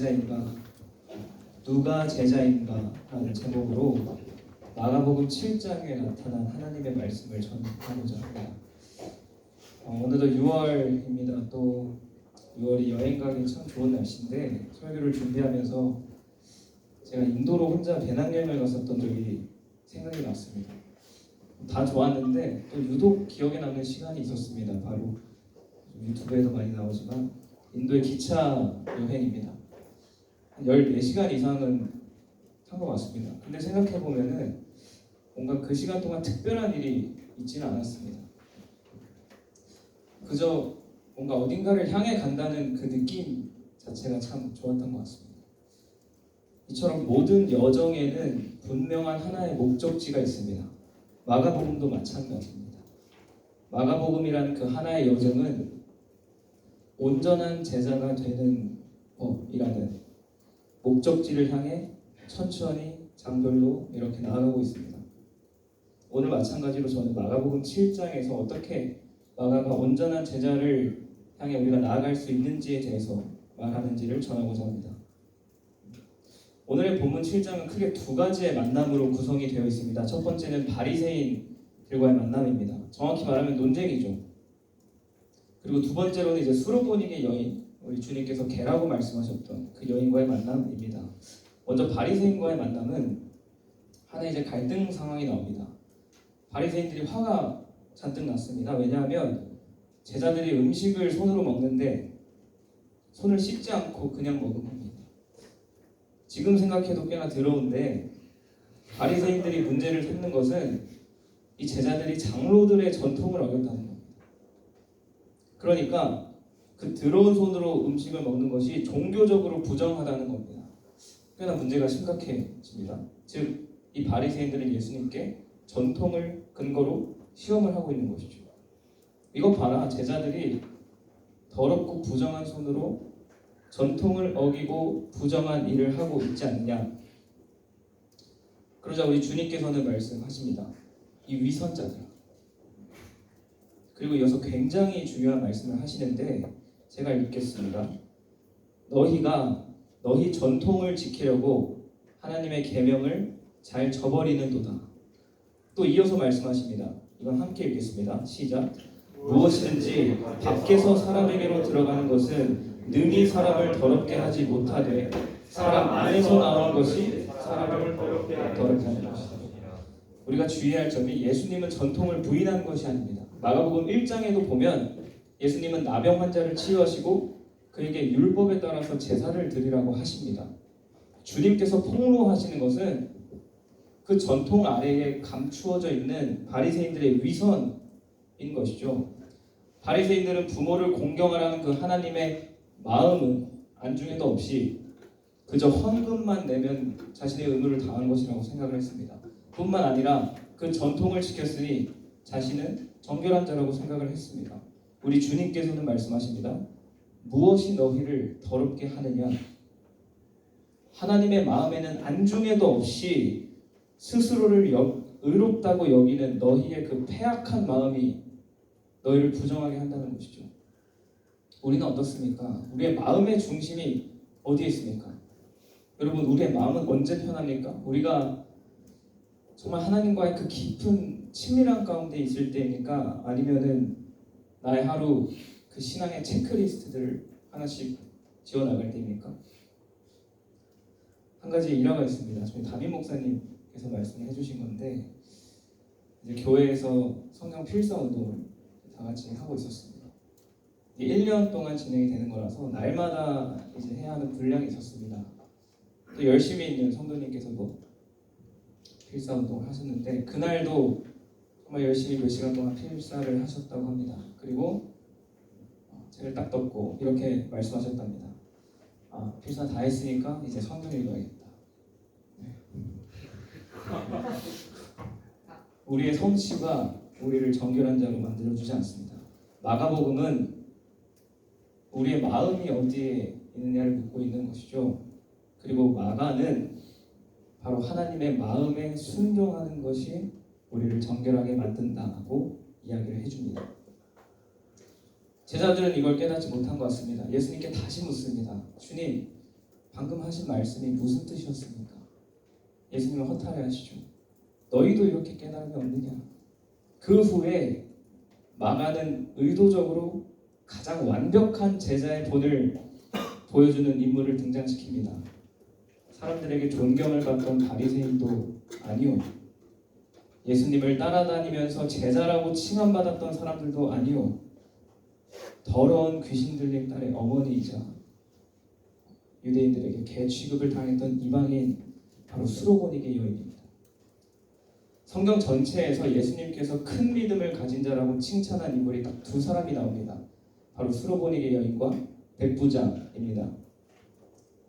제자인가? 누가 제자인가? 라는 제목으로 마가복음 7장에 나타난 하나님의 말씀을 전하고자 합니다. 오늘도 6월입니다. 또 6월이 여행 가기 참 좋은 날씨인데 설교를 준비하면서 제가 인도로 혼자 배낭여행을 갔었던 적이 생각이 났습니다. 다 좋았는데 또 유독 기억에 남는 시간이 있었습니다. 바로 유튜브에도 많이 나오지만 인도의 기차 여행입니다. 한 14시간 이상은 탄 것 같습니다. 근데 생각해보면은 뭔가 그 시간 동안 특별한 일이 있지는 않았습니다. 그저 뭔가 어딘가를 향해 간다는 그 느낌 자체가 참 좋았던 것 같습니다. 이처럼 모든 여정에는 분명한 하나의 목적지가 있습니다. 마가복음도 마찬가지입니다. 마가복음이라는 그 하나의 여정은 온전한 제자가 되는 법이라는 목적지를 향해 천천히 장별로 이렇게 나아가고 있습니다. 오늘 마찬가지로 저는 마가복음 7장에서 어떻게 마가가 온전한 제자를 향해 우리가 나아갈 수 있는지에 대해서 말하는지를 전하고자 합니다. 오늘의 본문 7장은 크게 두 가지의 만남으로 구성이 되어 있습니다. 첫 번째는 바리새인들과의 만남입니다. 정확히 말하면 논쟁이죠. 그리고 두 번째로는 이제 수로보닉의 여인, 우리 주님께서 개라고 말씀하셨던 그 여인과의 만남입니다. 먼저 바리새인과의 만남은 하나의 이제 갈등 상황이 나옵니다. 바리새인들이 화가 잔뜩 났습니다. 왜냐하면 제자들이 음식을 손으로 먹는데 손을 씻지 않고 그냥 먹은 겁니다. 지금 생각해도 꽤나 더러운데 바리새인들이 문제를 삼는 것은 이 제자들이 장로들의 전통을 어겼다는 겁니다. 그러니까 그 더러운 손으로 음식을 먹는 것이 종교적으로 부정하다는 겁니다. 꽤나 문제가 심각해집니다. 즉, 이 바리새인들은 예수님께 전통을 근거로 시험을 하고 있는 것이죠. 이것 봐라, 제자들이 더럽고 부정한 손으로 전통을 어기고 부정한 일을 하고 있지 않냐. 그러자 우리 주님께서는 말씀하십니다. 이 위선자들. 그리고 이어서 굉장히 중요한 말씀을 하시는데 제가 읽겠습니다. 너희 전통을 지키려고 하나님의 계명을 잘 저버리는도다. 또 이어서 말씀하십니다. 이건 함께 읽겠습니다. 시작. 무엇이든지 밖에서 사람에게로 들어가는 것은 능히 사람을 더럽게 하지 못하되 사람 안에서 나오는 것이 사람을 더럽게 하는 것이다. 우리가 주의할 점이 예수님은 전통을 부인한 것이 아닙니다. 마가복음 1장에도 보면 예수님은 나병 환자를 치유하시고 그에게 율법에 따라서 제사를 드리라고 하십니다. 주님께서 폭로하시는 것은 그 전통 아래에 감추어져 있는 바리새인들의 위선인 것이죠. 바리새인들은 부모를 공경하라는 그 하나님의 마음은 안중에도 없이 그저 헌금만 내면 자신의 의무를 다한 것이라고 생각을 했습니다. 뿐만 아니라 그 전통을 지켰으니 자신은 정결한 자라고 생각을 했습니다. 우리 주님께서는 말씀하십니다. 무엇이 너희를 더럽게 하느냐? 하나님의 마음에는 안중에도 없이 스스로를 의롭다고 여기는 너희의 그 패악한 마음이 너희를 부정하게 한다는 것이죠. 우리는 어떻습니까? 우리의 마음의 중심이 어디에 있습니까? 여러분, 우리의 마음은 언제 편합니까? 우리가 정말 하나님과의 그 깊은 친밀한 가운데 있을 때입니까? 아니면은 나의 하루 그 신앙의 체크리스트들을 하나씩 지어나갈 때입니까? 한 가지 일화가 있습니다. 저희 담임 목사님께서 말씀을 해주신 건데 이제 교회에서 성경 필사 운동을 다 같이 하고 있었습니다. 1년 동안 진행이 되는 거라서 날마다 이제 해야 하는 분량이 있었습니다. 또 열심히 있는 성도님께서도 필사 운동을 하셨는데 그날도 정말 열심히 몇 시간 동안 필사를 하셨다고 합니다. 그리고 책을 딱 덮고 이렇게 말씀하셨답니다. 필사 다 했으니까 이제 성경 읽어야겠다. 네. 우리의 성취가 우리를 정결한 자로 만들어주지 않습니다. 마가복음은 우리의 마음이 어디에 있느냐를 묻고 있는 것이죠. 그리고 마가는 바로 하나님의 마음에 순종하는 것이 우리를 정결하게 만든다고 이야기를 해줍니다. 제자들은 이걸 깨닫지 못한 것 같습니다. 예수님께 다시 묻습니다. 주님, 방금 하신 말씀이 무슨 뜻이었습니까? 예수님은 허탈해 하시죠. 너희도 이렇게 깨달음이 없느냐? 그 후에 마가는 의도적으로 가장 완벽한 제자의 본을 보여주는 인물을 등장시킵니다. 사람들에게 존경을 받던 바리새인도 아니요, 예수님을 따라다니면서 제자라고 칭함받았던 사람들도 아니요, 더러운 귀신 들린 딸의 어머니이자 유대인들에게 개 취급을 당했던 이방인, 바로 수로보니게 여인입니다. 성경 전체에서 예수님께서 큰 믿음을 가진 자라고 칭찬한 인물이 딱 두 사람이 나옵니다. 바로 수로보니게 여인과 백부장입니다.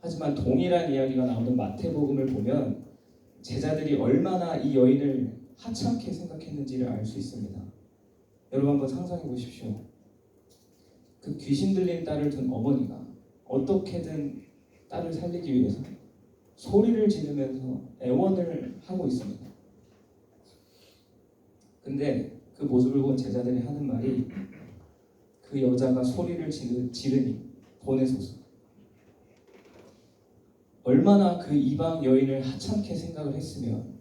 하지만 동일한 이야기가 나오는 마태복음을 보면 제자들이 얼마나 이 여인을 하찮게 생각했는지를 알 수 있습니다. 여러분 한번 상상해 보십시오. 그 귀신 들린 딸을 둔 어머니가 어떻게든 딸을 살리기 위해서 소리를 지르면서 애원을 하고 있습니다. 근데 그 모습을 본 제자들이 하는 말이, 그 여자가 소리를 지르니 보내소서. 얼마나 그 이방 여인을 하찮게 생각을 했으면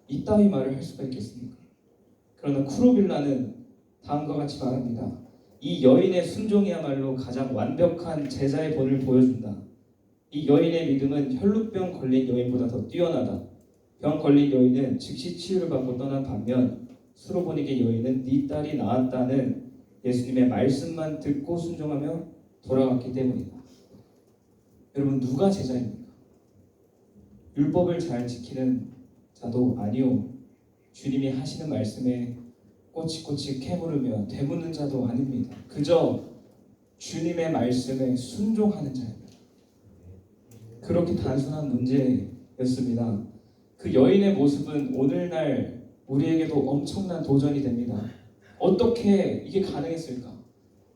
이따위 말을 할 수가 있겠습니까? 그러나 쿠로빌라는 다음과 같이 말합니다. 이 여인의 순종이야말로 가장 완벽한 제자의 본을 보여준다. 이 여인의 믿음은 혈루병 걸린 여인보다 더 뛰어나다. 병 걸린 여인은 즉시 치유를 받고 떠난 반면 수로보니게 여인은 네 딸이 나았다는 예수님의 말씀만 듣고 순종하며 돌아갔기 때문이다. 여러분, 누가 제자입니까? 율법을 잘 지키는 자도 아니요, 주님이 하시는 말씀에 꼬치꼬치 캐물으며 되묻는 자도 아닙니다. 그저 주님의 말씀에 순종하는 자입니다. 그렇게 단순한 문제였습니다. 그 여인의 모습은 오늘날 우리에게도 엄청난 도전이 됩니다. 어떻게 이게 가능했을까?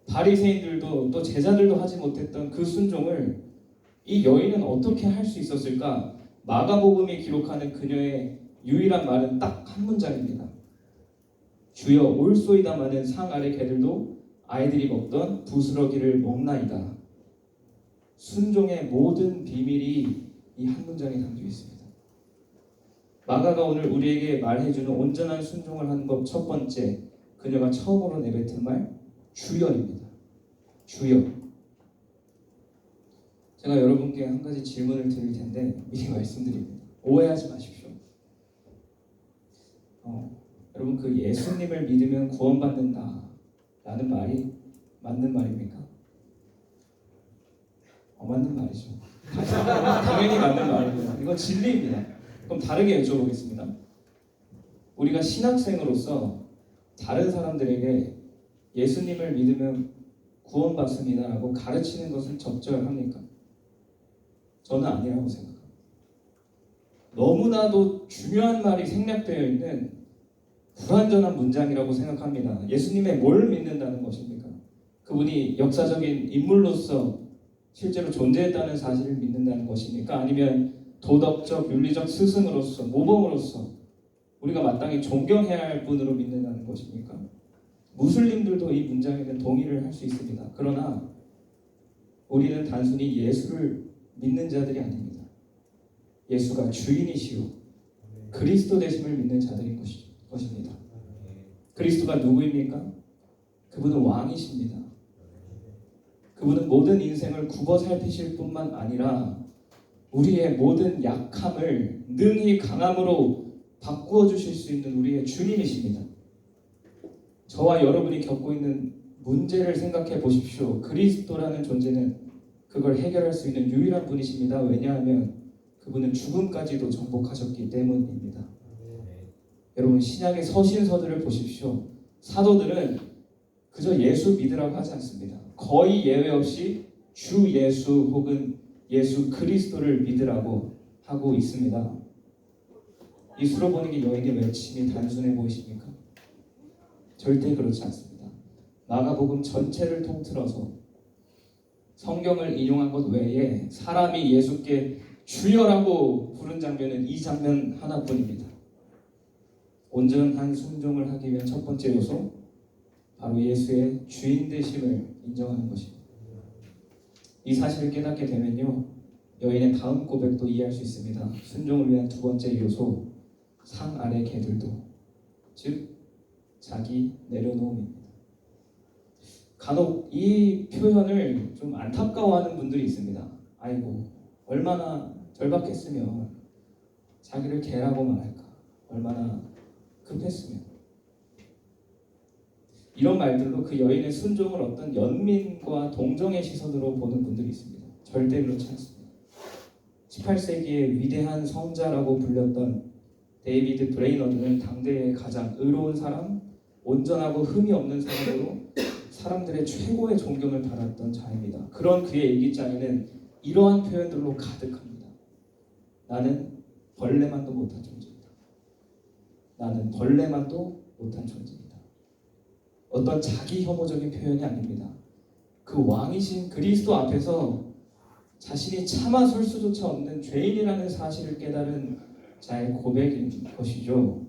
바리새인들도 또 제자들도 하지 못했던 그 순종을 이 여인은 어떻게 할 수 있었을까? 마가복음이 기록하는 그녀의 유일한 말은 딱 한 문장입니다. 주여, 올소이다마는 상 아래 개들도 아이들이 먹던 부스러기를 먹나이다. 순종의 모든 비밀이 이 한 문장에 담겨 있습니다. 마가가 오늘 우리에게 말해주는 온전한 순종을 하는 법 첫 번째, 그녀가 처음으로 내뱉은 말, 주여입니다. 주여. 제가 여러분께 한 가지 질문을 드릴 텐데 미리 말씀드립니다. 오해하지 마십시오. 여러분, 그 예수님을 믿으면 구원받는다 라는 말이 맞는 말입니까? 맞는 말이죠. 당연히 맞는 말입니다. 이건 진리입니다. 그럼 다르게 여쭤보겠습니다. 우리가 신학생으로서 다른 사람들에게 예수님을 믿으면 구원받습니다 라고 가르치는 것은 적절합니까? 저는 아니라고 생각합니다. 너무나도 중요한 말이 생략되어 있는 불완전한 문장이라고 생각합니다. 예수님의 뭘 믿는다는 것입니까? 그분이 역사적인 인물로서 실제로 존재했다는 사실을 믿는다는 것입니까? 아니면 도덕적, 윤리적 스승으로서, 모범으로서 우리가 마땅히 존경해야 할 분으로 믿는다는 것입니까? 무슬림들도 이 문장에는 동의를 할 수 있습니다. 그러나 우리는 단순히 예수를 믿는 자들이 아닙니다. 예수가 주인이시오 그리스도 되심을 믿는 자들인 것입니다. 그리스도가 누구입니까? 그분은 왕이십니다. 그분은 모든 인생을 굽어 살피실 뿐만 아니라 우리의 모든 약함을 능히 강함으로 바꾸어 주실 수 있는 우리의 주님이십니다. 저와 여러분이 겪고 있는 문제를 생각해 보십시오. 그리스도라는 존재는 그걸 해결할 수 있는 유일한 분이십니다. 왜냐하면 그분은 죽음까지도 정복하셨기 때문입니다. 여러분, 신약의 서신서들을 보십시오. 사도들은 그저 예수 믿으라고 하지 않습니다. 거의 예외 없이 주 예수 혹은 예수 그리스도를 믿으라고 하고 있습니다. 이 수로보니게 여인의 외침이 단순해 보이십니까? 절대 그렇지 않습니다. 마가복음 전체를 통틀어서 성경을 인용한 것 외에 사람이 예수께 주여라고 부른 장면은 이 장면 하나뿐입니다. 온전한 순종을 하기 위한 첫 번째 요소, 바로 예수의 주인 되심을 인정하는 것입니다. 이 사실을 깨닫게 되면요, 여인의 다음 고백도 이해할 수 있습니다. 순종을 위한 두 번째 요소, 상 아래 개들도, 즉 자기 내려놓음입니다. 간혹 이 표현을 좀 안타까워하는 분들이 있습니다. 아이고, 얼마나 절박했으면 자기를 개라고 말할까, 얼마나 급했으면. 이런 말들로 그 여인의 순종을 어떤 연민과 동정의 시선으로 보는 분들이 있습니다. 절대 그렇지 않습니다. 18세기의 위대한 성자라고 불렸던 데이비드 브레이너드는 당대의 가장 의로운 사람, 온전하고 흠이 없는 사람으로 사람들의 최고의 존경을 받았던 자입니다. 그런 그의 일기장에는 이러한 표현들로 가득합니다. 나는 벌레만도 못한 존재이다. 나는 벌레만도 못한 존재이다. 어떤 자기 혐오적인 표현이 아닙니다. 그 왕이신 그리스도 앞에서 자신이 참아 설 수조차 없는 죄인이라는 사실을 깨달은 자의 고백인 것이죠.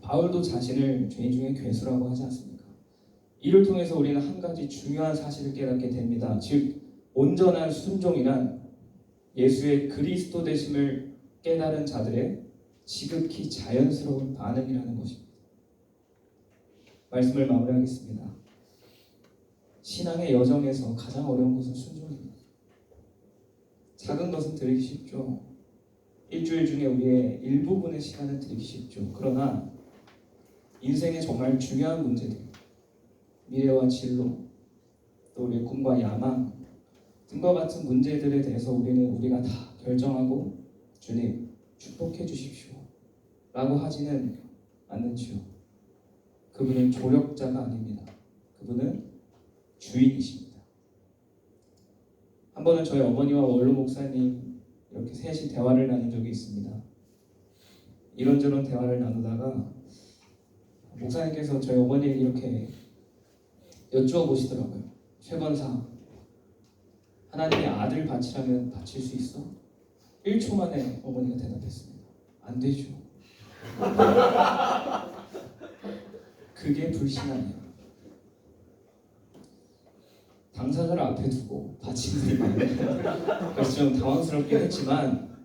바울도 자신을 죄인 중에 괴수라고 하지 않습니까? 이를 통해서 우리는 한 가지 중요한 사실을 깨닫게 됩니다. 즉, 온전한 순종이란 예수의 그리스도 되심을 깨달은 자들의 지극히 자연스러운 반응이라는 것입니다. 말씀을 마무리하겠습니다. 신앙의 여정에서 가장 어려운 것은 순종입니다. 작은 것은 드리기 쉽죠. 일주일 중에 우리의 일부분의 시간을 드리기 쉽죠. 그러나 인생의 정말 중요한 문제들, 미래와 진로, 또 우리의 꿈과 야망 등과 같은 문제들에 대해서 우리가 다 결정하고 주님 축복해 주십시오 라고 하지는 않는지요. 그분은 조력자가 아닙니다. 그분은 주인이십니다. 한 번은 저희 어머니와 원로 목사님 이렇게 셋이 대화를 나눈 적이 있습니다. 이런저런 대화를 나누다가 목사님께서 저희 어머니에게 이렇게 여쭈어 보시더라고요. 최 권사, 하나님이 아들 바치라면 바칠 수 있어? 1초 만에 어머니가 대답했습니다. 안 되죠. 그게 불신앙이야. 당사자를 앞에 두고 바치는 말이에요. 그래서 좀 당황스럽긴 했지만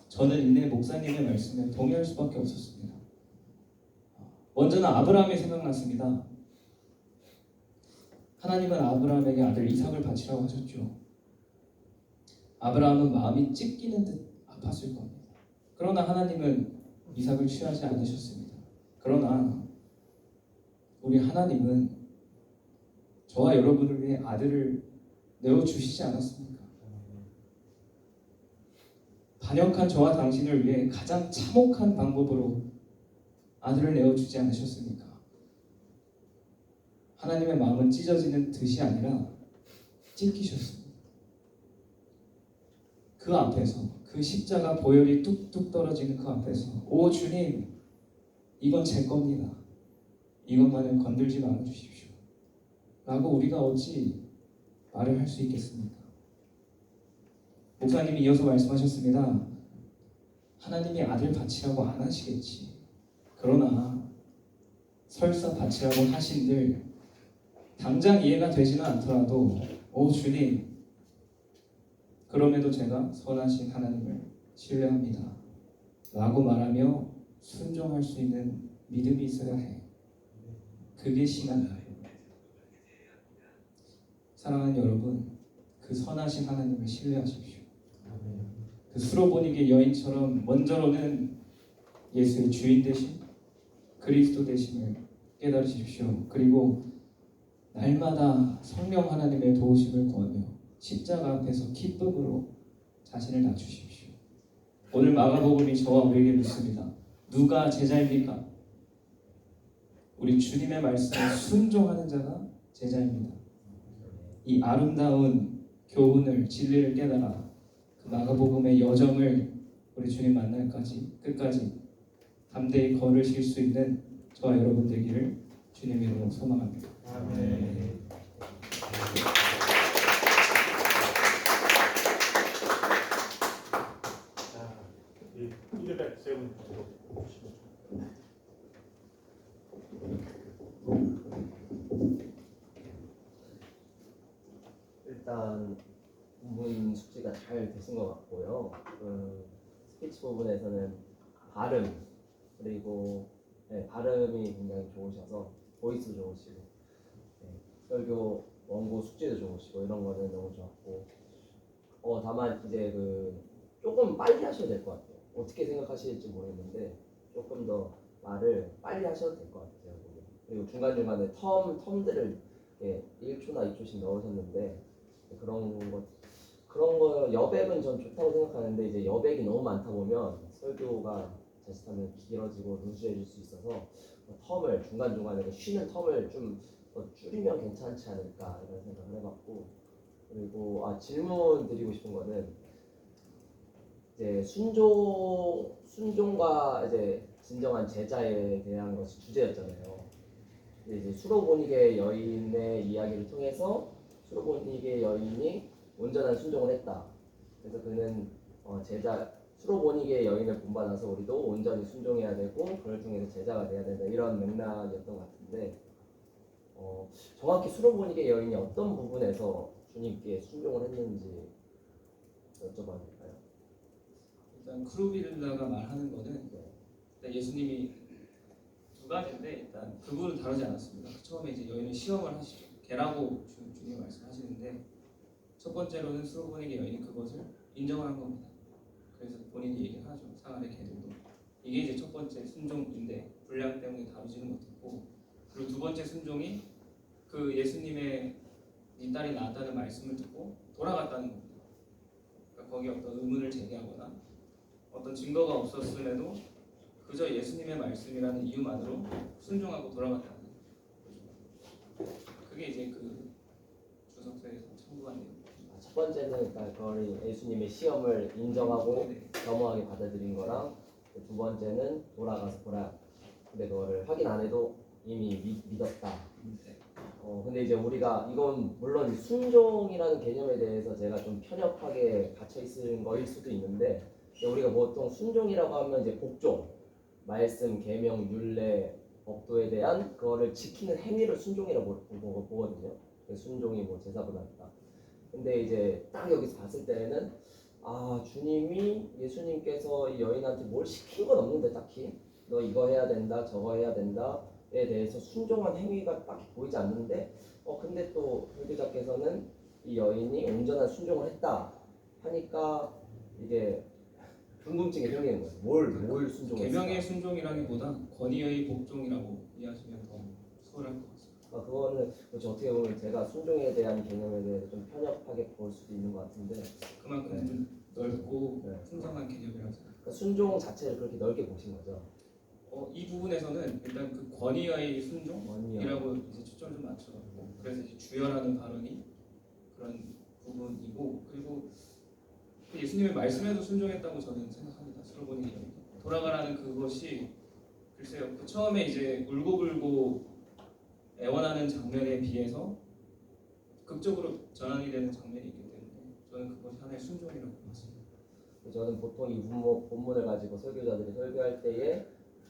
저는 이내 목사님의 말씀에 동의할 수밖에 없었습니다. 먼저는 아브라함이 생각났습니다. 하나님은 아브라함에게 아들 이삭을 바치라고 하셨죠. 아브라함은 마음이 찢기는 듯 아팠을 겁니다. 그러나 하나님은 이삭을 취하지 않으셨습니다. 그러나 우리 하나님은 저와 여러분을 위해 아들을 내어주시지 않았습니까? 반역한 저와 당신을 위해 가장 참혹한 방법으로 아들을 내어주지 않으셨습니까? 하나님의 마음은 찢어지는 듯이 아니라 찢기셨습니다. 그 앞에서, 그 십자가 보혈이 뚝뚝 떨어지는 그 앞에서, 오 주님, 이건 제 겁니다. 이것만은 건들지 말아주십시오 라고 우리가 어찌 말을 할 수 있겠습니까? 목사님이 이어서 말씀하셨습니다. 하나님이 아들 바치라고 안 하시겠지. 그러나 설사 바치라고 하신들 당장 이해가 되지는 않더라도 오 주님, 그럼에도 제가 선하신 하나님을 신뢰합니다 라고 말하며 순종할 수 있는 믿음이 있어야 해. 그게 신앙이에요. 사랑하는 여러분, 그 선하신 하나님을 신뢰하십시오. 그 수로보니게 여인처럼 먼저로는 예수의 주인 되심, 그리스도 되심을 깨달으십시오. 그리고 날마다 성령 하나님의 도우심을 구하며 십자가 앞에서 기쁨으로 자신을 낮추십시오. 오늘 마가복음이 저와 우리에게 묻습니다. 누가 제자입니까? 우리 주님의 말씀에 순종하는 자가 제자입니다. 이 아름다운 교훈을, 진리를 깨달아 그 마가복음의 여정을 우리 주님 만날까지 끝까지 담대히 걸으실 수 있는 저와 여러분 되기를 주님 이름으로 소망합니다. 아멘. 피드백 세븐 일단 본문 숙제가 잘 되신 것 같고요. 그 스피치 부분에서는 발음 그리고 네, 발음이 굉장히 좋으셔서 보이스 좋으시고 네, 설교 원고 숙제도 좋으시고 이런 거는 너무 좋았고 다만 이제 그 조금 빨리 하셔도 될 것 같아요. 어떻게 생각하실지 모르겠는데 조금 더 말을 빨리 하셔도 될 것 같아요. 그리고 중간중간에 텀들을 1초나 2초씩 넣으셨는데 그런 거 여백은 전 좋다고 생각하는데 이제 여백이 너무 많다 보면 설교가 자칫하면 길어지고 루즈해질 수 있어서 텀을 중간중간에 쉬는 텀을 좀 더 줄이면 괜찮지 않을까 이런 생각을 해봤고 그리고 질문 드리고 싶은 거는 이제 순종과 이제 진정한 제자에 대한 것이 주제였잖아요. 근데 이제 수로보니게 여인의 이야기를 통해서 수로보니게 여인이 온전한 순종을 했다. 그래서 그는 수로보니게 여인을 본받아서 우리도 온전히 순종해야 되고 그걸 통해서 제자가 돼야 된다. 이런 맥락이었던 것 같은데 정확히 수로보니게 여인이 어떤 부분에서 주님께 순종을 했는지 여쭤봐도 될까요? 일단 크루비르라가 말하는 거는 일단 예수님이 두 가지인데 일단 그 부분은 다루지 않았습니다. 처음에 이제 여인은 시험을 하시죠. 개라고 주님이 말씀하시는데 첫 번째로는 수로보니게 여인이 그것을 인정을 한 겁니다. 그래서 본인이 얘기를 하죠. 상하의 개들도 이게 이제 첫 번째 순종인데 분량 때문에 다루지는 못했고 그리고 두 번째 순종이 그 예수님의 네 딸이 낳았다는 말씀을 듣고 돌아갔다는 겁니다. 그러니까 거기에 어떤 의문을 제기하거나 어떤 증거가 없었음에도 그저 예수님의 말씀이라는 이유만으로 순종하고 돌아갔다는 거죠. 그게 이제 그 주석서에서 첨부한 내용입니다. 첫 번째는 그러니까 예수님의 시험을 인정하고 겸허하게 받아들인 거랑 두 번째는 돌아가서 근데 그거를 확인 안 해도 이미 믿었다. 근데 이제 우리가 이건 물론 순종이라는 개념에 대해서 제가 좀 편협하게 갇혀 있는 거일 수도 있는데 우리가 보통 순종이라고 하면 이제 복종, 말씀, 계명, 율례, 법도에 대한 그거를 지키는 행위를 순종이라고 보거든요. 순종이 뭐 제사보다 낫다. 근데 이제 딱 여기서 봤을 때는 예수님께서 이 여인한테 뭘 시킨 건 없는데 딱히 너 이거 해야 된다 저거 해야 된다에 대해서 순종한 행위가 딱히 보이지 않는데 근데 또 설교자께서는 이 여인이 온전한 순종을 했다 하니까 이게 궁금증이 생기는 거예요. 뭘 순종했을까? 계명의 순종이라기보다 권위의 복종이라고 이해하시면 더 수월할 것 같습니다. 그거는 어떻게 보면 제가 순종에 대한 개념에 대해서 좀 편협하게 볼 수도 있는 것 같은데 그만큼 좀 넓고 풍성한 개념이라서 그러니까 순종 자체를 그렇게 넓게 보신 거죠. 이 부분에서는 일단 그 권위의 순종이라고 이제 초점을 좀 맞춰가지고 그래서 이제 주여라는 발언이 그런 부분이고 그리고 예수님의 말씀에도 순종했다고 저는 생각합니다. 수로보니 돌아가라는 그것이 글쎄요 그 처음에 이제 울고불고 애원하는 장면에 비해서 극적으로 전환이 되는 장면이 있기 때문에 저는 그것이 하나의 순종이라고 봤습니다. 저는 보통 이 본문을 가지고 설교자들이 설교할 때에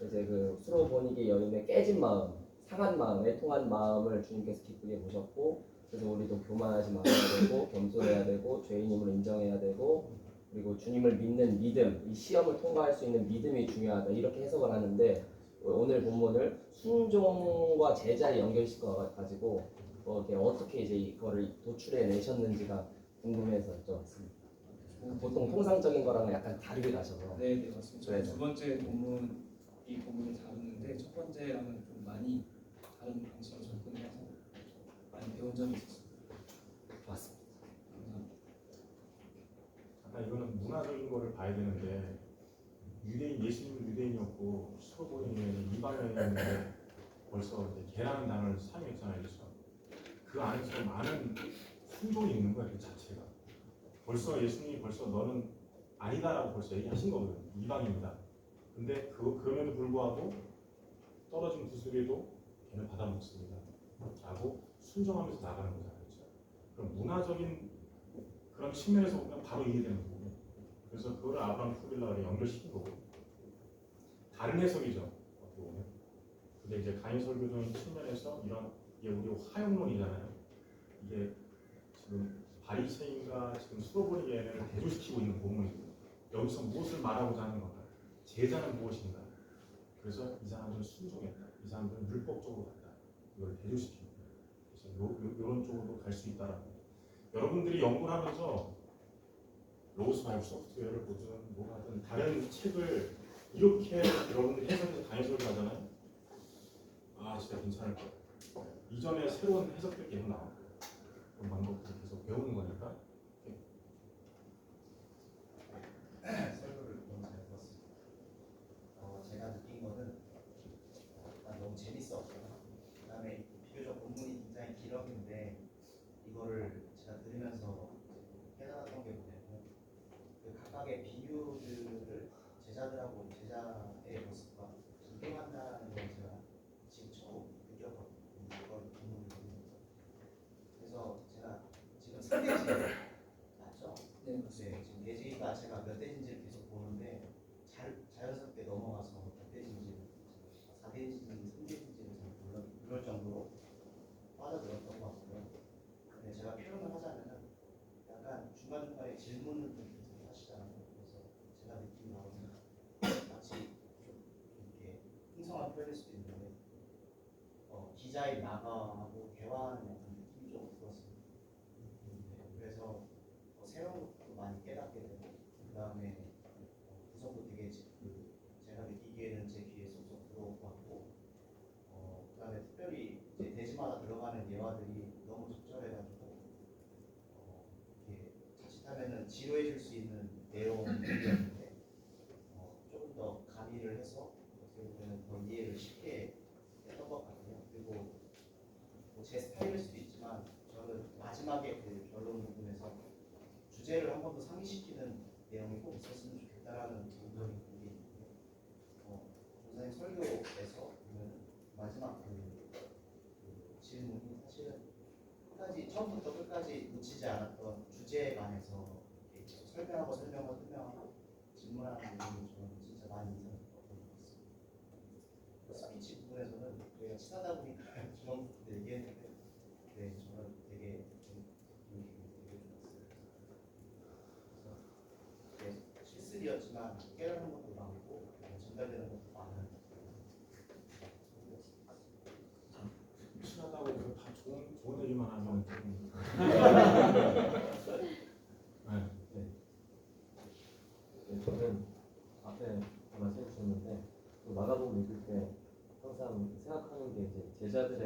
이제 그 수로보니게 여인의 깨진 마음, 상한 마음, 애통한 마음을 주님께서 기쁘게 보셨고 그래서 우리도 교만하지 말아야 되고 겸손해야 되고 죄인임을 인정해야 되고 그리고 주님을 믿는 믿음, 이 시험을 통과할 수 있는 믿음이 중요하다 이렇게 해석을 하는데 오늘 본문을 순종과 제자에 연결시켜 가지고 어떻게 이제 이거를 도출해 내셨는지가 궁금해서 여쭤봤습니다. 보통 통상적인 거랑은 약간 다르게 가셔서. 네, 맞습니다. 두 번째 본문 이 본문을 다루는데 첫 번째랑은 좀 많이 다른 방식으로 접근해서 많이 배운 점이 있었습니다. 좋았습니다. 감사합니다. 아까 이거는 문화적인 거를 봐야 되는데 예수님은 유대인이었고 수로보니는 이방인이었는데 벌써 이제 개라는 단어를 사용했잖아요, 그렇죠? 그 안에서 많은 순종이 있는 거야, 그 자체가. 벌써 예수님이 너는 아니다라고 벌써 얘기하신 거거든요. 이방인이다. 근데 그럼에도 불구하고 떨어진 구슬에도 걔는 받아먹습니다. 라고 순종하면서 나가는 거잖아요, 그렇죠? 그럼 문화적인 그런 측면에서 보면 바로 이해되는 거고. 그래서 그거를 아브라함 쿠빌라를 연결시킨 거고. 다른 해석이죠, 어떻게 보면. 근데 이제 강의 설교적인 측면에서 이게 우리 화용론이잖아요. 이게 지금 바리새인과 지금 수로보니 예언을 대조시키고 있는 본문입니다. 여기서 무엇을 말하고자 하는 건가? 제자는 무엇인가? 그래서 이 사람들은 순종했다. 이 사람들은 율법적으로 갔다. 이걸 대조시킵니다. 그래서 이런 쪽으로 갈 수 있다라고. 여러분들이 연구를 하면서 로고스 바이블 소프트웨어를 보든 뭐 하든 다른 책을 이렇게 여러분들이 해석해서 강의서를 하잖아요. 아 진짜 괜찮을 것 같아요. 이전에 새로운 해석들이 계속 나오고 그런 방법들을 계속 배우는 거니까. 설교를 너무 잘 들었습니다. 제가 느낀 거는 일단 너무 재밌었고요. 그다음에 비교적 본문이 굉장히 길었는데 이거를 제가 들으면서 깨달았던 게 뭐냐면 그 각각의 비유들을 제자들하고 제자의 모습과 비교한다는 걸 제가 지금 처음 느꼈거든요. 이걸 본문을 보면서. 그래서 제가 지금 3대지 맞죠? 네, 네, 지금 예지가 제가 몇 대인지를 계속 보는데 자연스럽게 넘어가서 몇 대인지 4대인지 3대인지를 잘 모를 정도로 빠져들었던 것 같고요. 근데 제가 표현을 하자면은 약간 중간중간에 질문을 좀 계속 하시잖아요. 그래서 제가 느낀 바로는 마치 좀 이렇게 풍성한 표현일 수도 있는데 기자의 나가하고 대화하는 약간 느낌이 좀 들었습니다. 그래서 새로운 것도 많이 깨닫게 되고 그 다음에 구성도 되게 제가 느끼기에는 제 귀에 쏙쏙 들어왔고 그 다음에 특별히 이제 대지마다 들어가는 예화들이 너무 적절해가지고 이렇게 자칫하면은 지루해질 수 있는 내용이었는데 조금 더 가미를 해서 어떻게 보면 더 이해를 쉽게 했던 것 같아요. 그리고 제 스타일일 수도 있지만 저는 마지막에 그 결론 부분에서 주제를 한 번 더 상기시키는 내용이 꼭 있었으면 좋겠다라는 의견이 있는데 선생님 설교에서 보면 마지막 그 질문이 사실은 끝까지 처음부터 끝까지 놓치지 않았던 주제에 관해서 계속 설명하고 질문하는 내용이 저는 진짜 많이 인상 깊었던 것 같습니다. 그 스피치 부분에서는 저희가 친하다 보니까 주원부터 얘기했는데 저는 되게 실습이었지만 깨달은 것도 많고 전달되는 것도 많은 친하다고 해서 다 좋은 얘기만 하면 좀. 네, 저는 앞에 말씀해 주셨는데 마가복음 읽을 때 항상 생각하는 게 이제 제자들의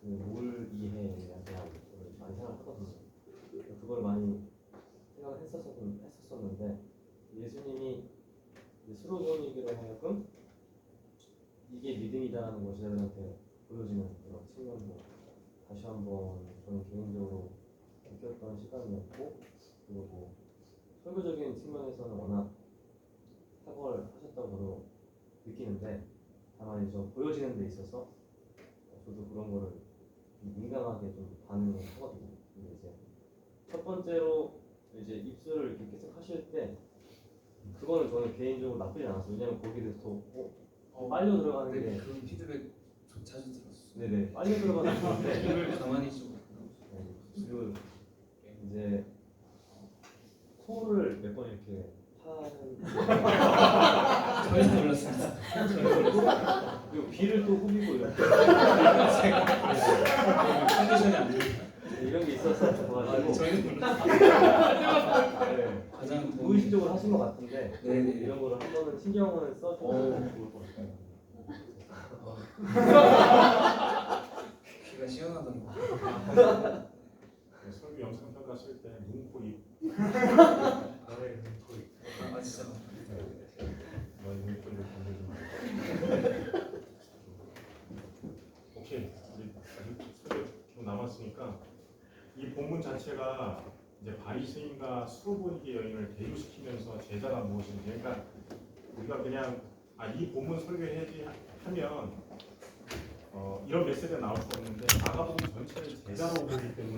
그 물 이해에 대한 걸 많이 생각하거든요. 그걸 많이 생각을 했었는데 예수님이 수로보니기로 하여금 이게 믿음이다라는 걸 제자들한테 보여지는 그런 측면도 다시 한번 저는 개인적으로 느꼈던 시간이었고 그리고 뭐 설교적인 측면에서는 워낙 탁월하셨다고 저도 느끼는데 다만 이제 보여지는 데 있어서 저도 그런 거를 민감하게 좀 반응을 하거든요. 근데 이제 첫 번째로 이제 입술을 이렇게 계속 하실 때 그거는 저는 개인적으로 나쁘지 않았어요. 왜냐면 거기에 대해서 더 빨려 들어가는 게 그런 피드백 자주 들었어. 네네 빨려 들어가는 건데 입을 가만히 좀. 그리고 이제 코를 몇 번 이렇게 타는 전혀 몰랐습니다. 그리고 귀를 또 후비고 이렇게 컨디션이 안 좋아요. 이런 게 있어서 좋아가지고 저희는 몰랐어요. 네. 가장 무의식적으로 하신 것 같은데 네네. 이런 거를 한 번은 신경을 써주면 좋을 것 같아요. 귀가 시원하던가. 설교 영상 평가 쓸 때 눈, 코, 입. 아 진짜. 너희 눈, 코, 입을 건들지 말고. 오케이. 우리 아직 설교 좀 남았으니까 이 본문 자체가 이제 바리새인과 수로보니게 여인을 대조시키면서 제자가 무엇인지, 그러니까 우리가 그냥 이 본문 설교해야지 하면 이런 메시지가 나올 수 없는데 마가복음 전체를 제자로 보기 때문에